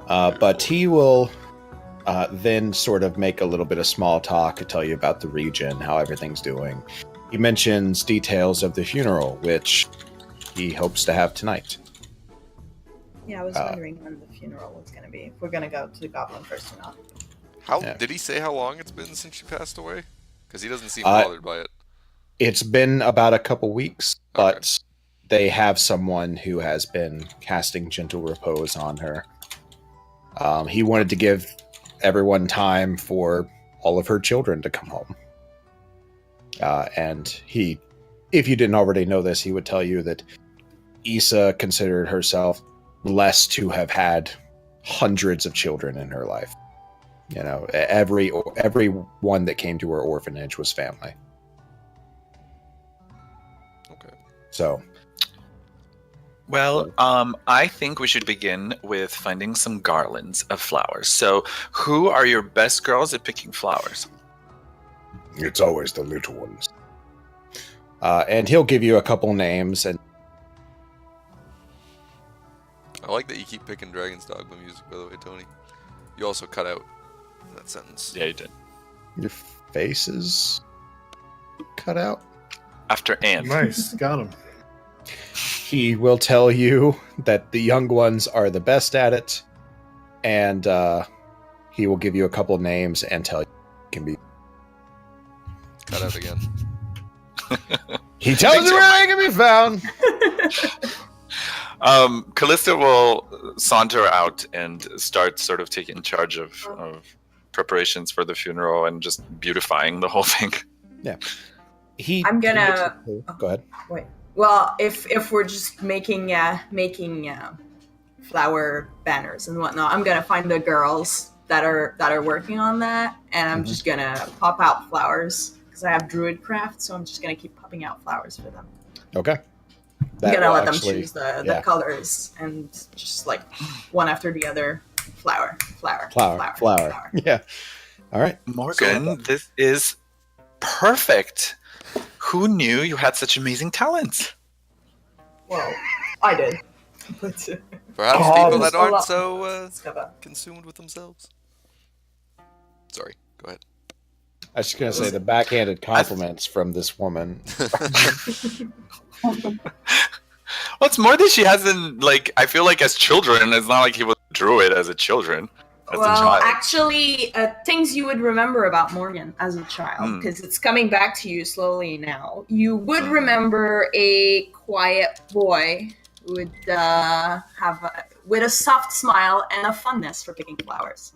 But he will then sort of make a little bit of small talk to tell you about the region, how everything's doing. He mentions details of the funeral, which he hopes to have tonight. Yeah, I was wondering when the funeral was going to be. If we're going to go to the Goblin first or not. Did he say how long it's been since she passed away? Because he doesn't seem bothered by it. It's been about a couple weeks, but they have someone who has been casting gentle repose on her. He wanted to give everyone time for all of her children to come home. And he, if you didn't already know this, he would tell you that Issa considered herself blessed to have had hundreds of children in her life. You know, every one that came to her orphanage was family. Okay. So. Well, I think we should begin with finding some garlands of flowers. So, who are your best girls at picking flowers? It's always the little ones. And he'll give you a couple names. And I like that you keep picking Dragon's Dogma music, by the way, Tony. You also cut out that sentence. Yeah, you did. Your face is cut out. After Ant. Nice, got him. He will tell you that the young ones are the best at it, and he will give you a couple names and tell you it can be cut out again. He tells you where they can be found. Callista will saunter out and start sort of taking charge of preparations for the funeral and just beautifying the whole thing. Yeah. I'm gonna go ahead. Wait. Well, if we're just making flower banners and whatnot, I'm gonna find the girls that are working on that, and I'm just gonna pop out flowers because I have druid craft, so I'm just gonna keep popping out flowers for them. Okay. I'm gonna let them choose the colors and just like one after the other. Flower. Yeah. All right. Morgan, this is perfect. Who knew you had such amazing talents? Well, I did. Perhaps people that aren't so consumed with themselves. Sorry, go ahead. I was just going to say the backhanded compliments from this woman. Well, it's more that she hasn't, like, I feel like as children, it's not like he was a druid as a children. Actually, things you would remember about Morgan as a child, because it's coming back to you slowly now. You would remember a quiet boy with a soft smile and a fondness for picking flowers.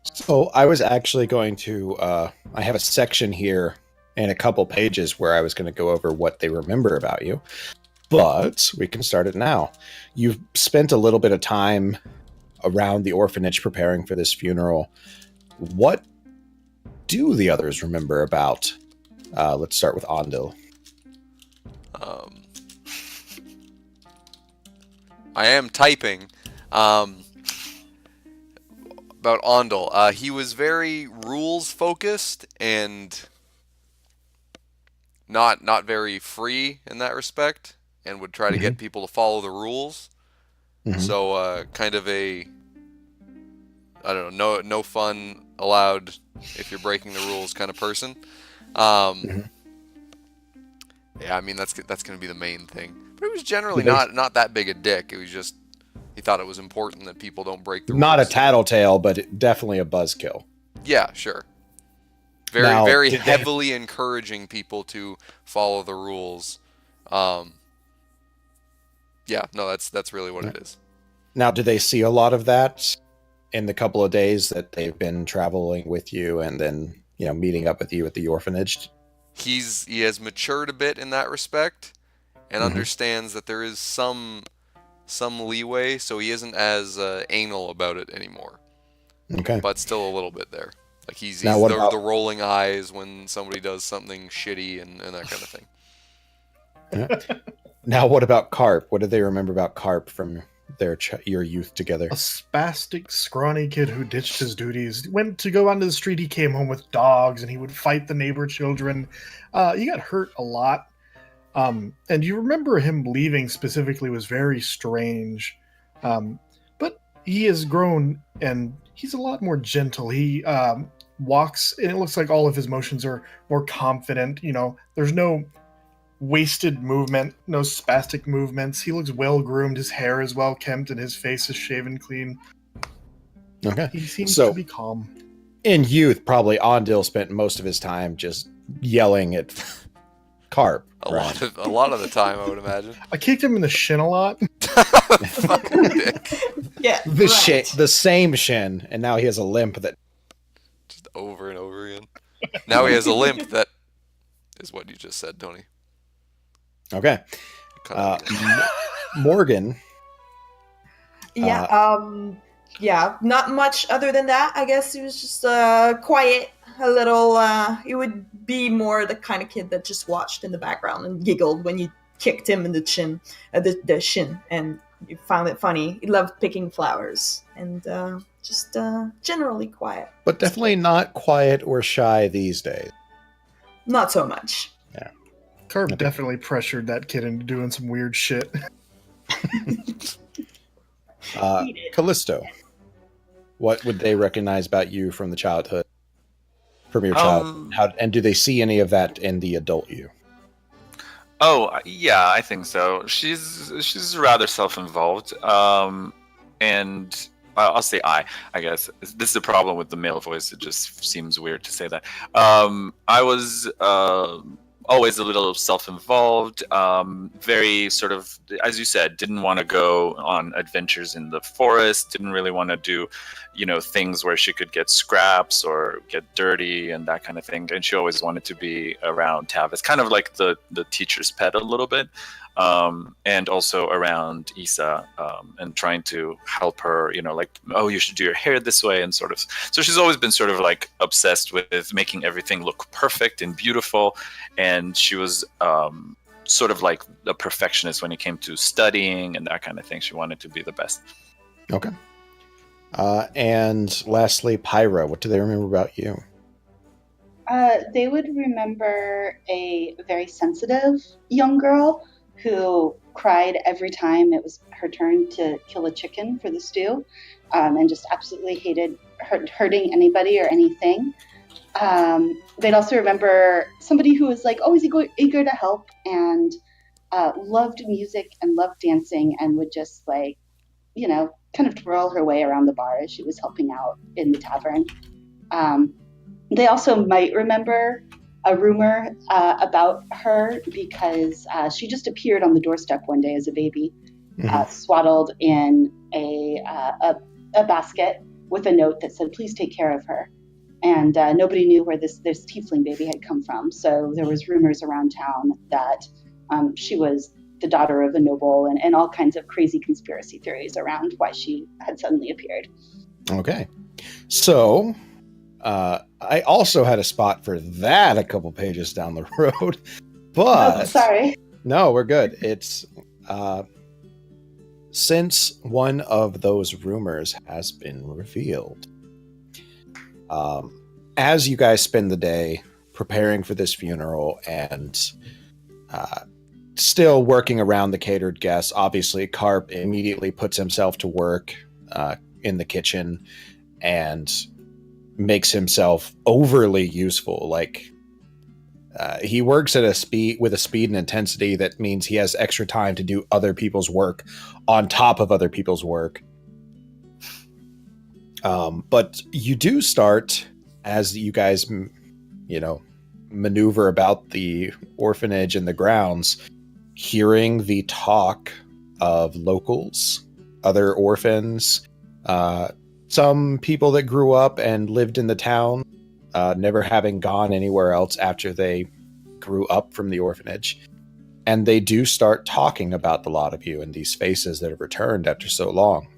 So I was actually going to, I have a section here and a couple pages where I was going to go over what they remember about you, but we can start it now. You've spent a little bit of time around the orphanage preparing for this funeral. What do the others remember about? Let's start with Ondil. I am typing. About Ondil. He was very rules focused and not very free in that respect, and would try to get people to follow the rules. So kind of a, I don't know, no fun allowed if you're breaking the rules kind of person. Yeah, I mean that's going to be the main thing. But it was generally not that big a dick. It was just he thought it was important that people don't break the rules. Not a tattletale, but definitely a buzzkill. Yeah, sure. Very heavily encouraging people to follow the rules. Yeah, no, that's really what it is. Now, do they see a lot of that in the couple of days that they've been traveling with you and then, meeting up with you at the orphanage? He has matured a bit in that respect and understands that there is some leeway, so he isn't as anal about it anymore. Okay. But still a little bit there. Like he's the rolling eyes when somebody does something shitty and that kind of thing. Now, what about Carp? What do they remember about Carp from your youth together? A spastic, scrawny kid who ditched his duties, went to go onto the street. He came home with dogs, and he would fight the neighbor children. He got hurt a lot. And you remember him leaving specifically was very strange. he has grown and he's a lot more gentle. He walks, and it looks like all of his motions are more confident. There's no wasted movement, no spastic movements. He looks well groomed. His hair is well kempt, and his face is shaven clean. Okay. He seems So- to be calm. In youth, probably Ondil spent most of his time just yelling at Carp. A lot of the time, I would imagine. I kicked him in the shin a lot. Fucking dick. Yeah, The same shin, and now he has a limp that. Just over and over again. Now he has a limp that is what you just said, Tony. Okay. Cut out. Morgan. Yeah, not much other than that. I guess he was just quiet, a little. He would be more the kind of kid that just watched in the background and giggled when you kicked him in the chin, the shin, and you found it funny. He loved picking flowers and just generally quiet. But definitely not quiet or shy these days. Not so much. Carp Okay. definitely pressured that kid into doing some weird shit. Callisto. What would they recognize about you from the childhood? From your childhood? And do they see any of that in the adult you? Oh, yeah, I think so. She's rather self-involved, and I'll say I guess. This is a problem with the male voice. It just seems weird to say that. I was always a little self-involved, very sort of, as you said, didn't want to go on adventures in the forest, didn't really want to do, things where she could get scraps or get dirty and that kind of thing. And she always wanted to be around Tavis, kind of like the teacher's pet a little bit. And also around Issa, and trying to help her, oh, you should do your hair this way, and sort of. So she's always been sort of like obsessed with making everything look perfect and beautiful, and she was sort of like a perfectionist when it came to studying and that kind of thing. She wanted to be the best. Okay. And lastly, Pyra. What do they remember about you? They would remember a very sensitive young girl who cried every time it was her turn to kill a chicken for the stew, and just absolutely hated hurting anybody or anything. They'd also remember somebody who was like always eager to help and loved music and loved dancing and would just kind of twirl her way around the bar as she was helping out in the tavern. They also might remember a rumor about her because she just appeared on the doorstep one day as a baby, swaddled in a basket with a note that said, "Please take care of her." And nobody knew where this tiefling baby had come from. So there was rumors around town that she was the daughter of a noble, and all kinds of crazy conspiracy theories around why she had suddenly appeared. Okay. So, I also had a spot for that a couple pages down the road, but... Oh, sorry. No, we're good. It's, since one of those rumors has been revealed, as you guys spend the day preparing for this funeral and still working around the catered guests, obviously Carp immediately puts himself to work in the kitchen and makes himself overly useful. Like he works at a speed and intensity that means he has extra time to do other people's work on top of other people's work. But you do start, as you guys, maneuver about the orphanage and the grounds, hearing the talk of locals, other orphans, some people that grew up and lived in the town, never having gone anywhere else after they grew up from the orphanage. And they do start talking about the lot of you and these faces that have returned after so long.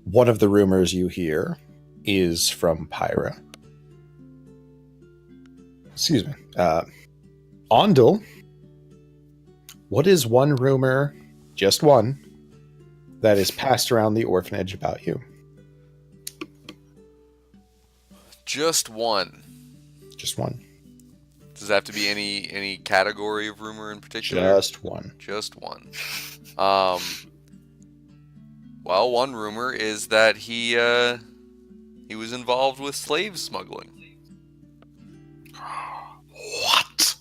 One of the rumors you hear is from Pyra. Excuse me. Ondil, what is one rumor, just one, that is passed around the orphanage about you? Just one. Just one. Does it have to be any category of rumor in particular? Just one. Just one. Well, one rumor is that he was involved with slave smuggling. What?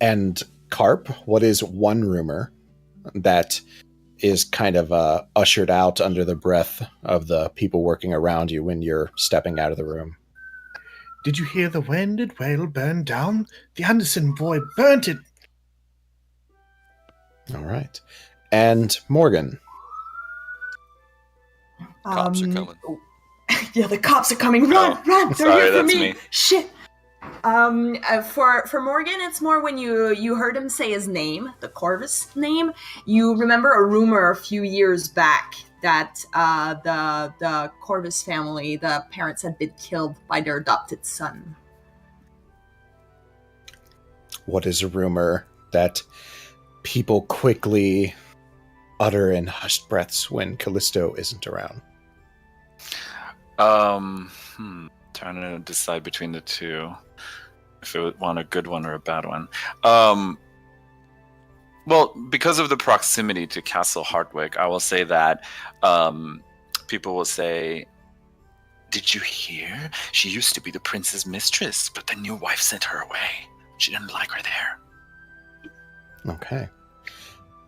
And Carp, what is one rumor that is kind of ushered out under the breath of the people working around you when you're stepping out of the room? Did you hear the Wended Whale burn down? The Anderson boy burnt it. All right. And Morgan. Cops are coming. Yeah, the cops are coming. Run, run! They're sorry, here for that's me. me. Shit. For Morgan, it's more when you heard him say his name, the Corvus name. You remember a rumor a few years back that the Corvus family, the parents had been killed by their adopted son. What is a rumor that people quickly utter in hushed breaths when Callisto isn't around? Trying to decide between the two. If it would want a good one or a bad one. Well, because of the proximity to Castle Hardwick, I will say that people will say, "Did you hear? She used to be the prince's mistress, but the new wife sent her away. She didn't like her there." Okay.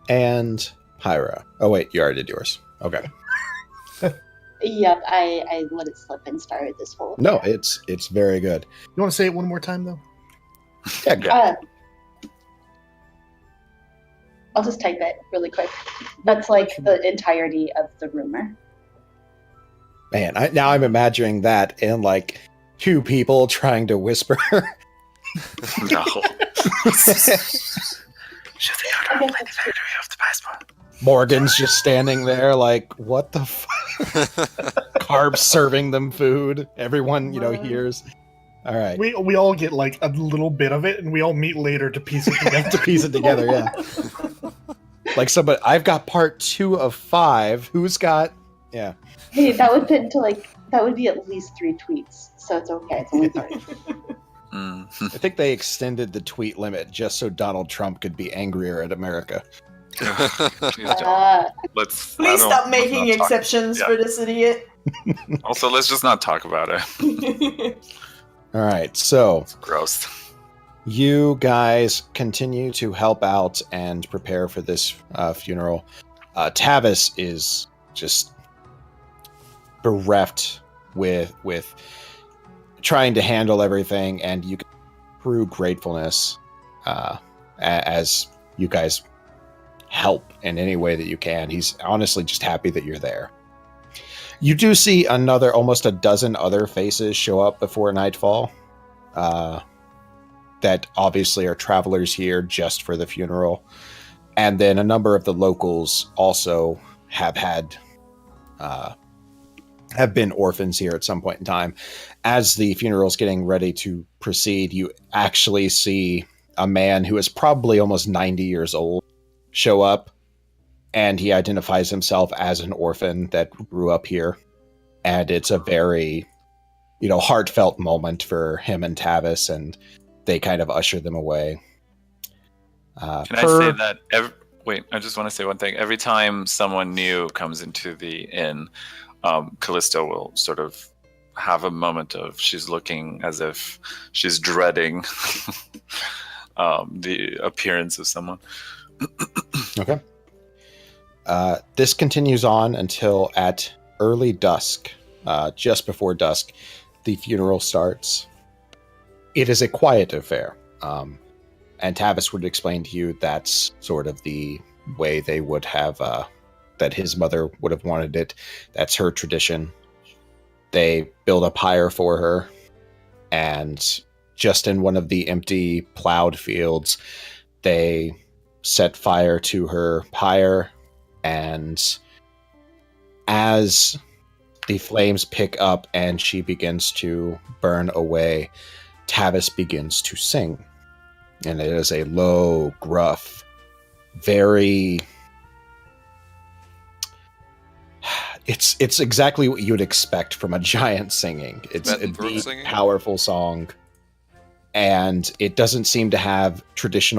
And Pyra. Oh, wait, you already did yours. Okay. Yep, I let it slip and started this whole. No, it's very good. You want to say it one more time, though? Yeah, good. I'll just type it really quick. That's like the entirety of the rumor. Man, now I'm imagining that in like two people trying to whisper. No. She's the owner of the factory of the passport. Morgan's just standing there like, what the fuck? Carb serving them food. Everyone, hears. All right. We all get like a little bit of it, and we all meet later to piece it together. To piece it together, yeah. Like somebody, I've got part 2 of 5. Who's got? Yeah. Hey, that would be at least 3 tweets, so it's okay. It's only 3. I think they extended the tweet limit just so Donald Trump could be angrier at America. Please don't. Please stop making exceptions for this idiot. Also, let's just not talk about it. All right, so It's gross. you guys continue to help out and prepare for this funeral. Tavis is just bereft with trying to handle everything, and you through gratefulness as you guys help in any way that you can. He's honestly just happy that you're there. You do see almost a dozen other faces show up before nightfall that obviously are travelers here just for the funeral. And then a number of the locals also have been orphans here at some point in time. As the funeral's getting ready to proceed, you actually see a man who is probably almost 90 years old show up, and he identifies himself as an orphan that grew up here. And it's a very, heartfelt moment for him and Tavis, and they kind of usher them away. Can I say that? I just want to say one thing. Every time someone new comes into the inn, Callisto will sort of have a moment of she's looking as if she's dreading the appearance of someone. Okay. This continues on until at early dusk, just before dusk, the funeral starts. It is a quiet affair. And Tavis would explain to you that's sort of the way they would have, that his mother would have wanted it. That's her tradition. They build a pyre for her, and just in one of the empty plowed fields, they set fire to her pyre, and as the flames pick up and she begins to burn away, Tavis begins to sing. And it is a low, gruff, very... It's exactly what you would expect from a giant singing. It's a deep, powerful song, and it doesn't seem to have traditional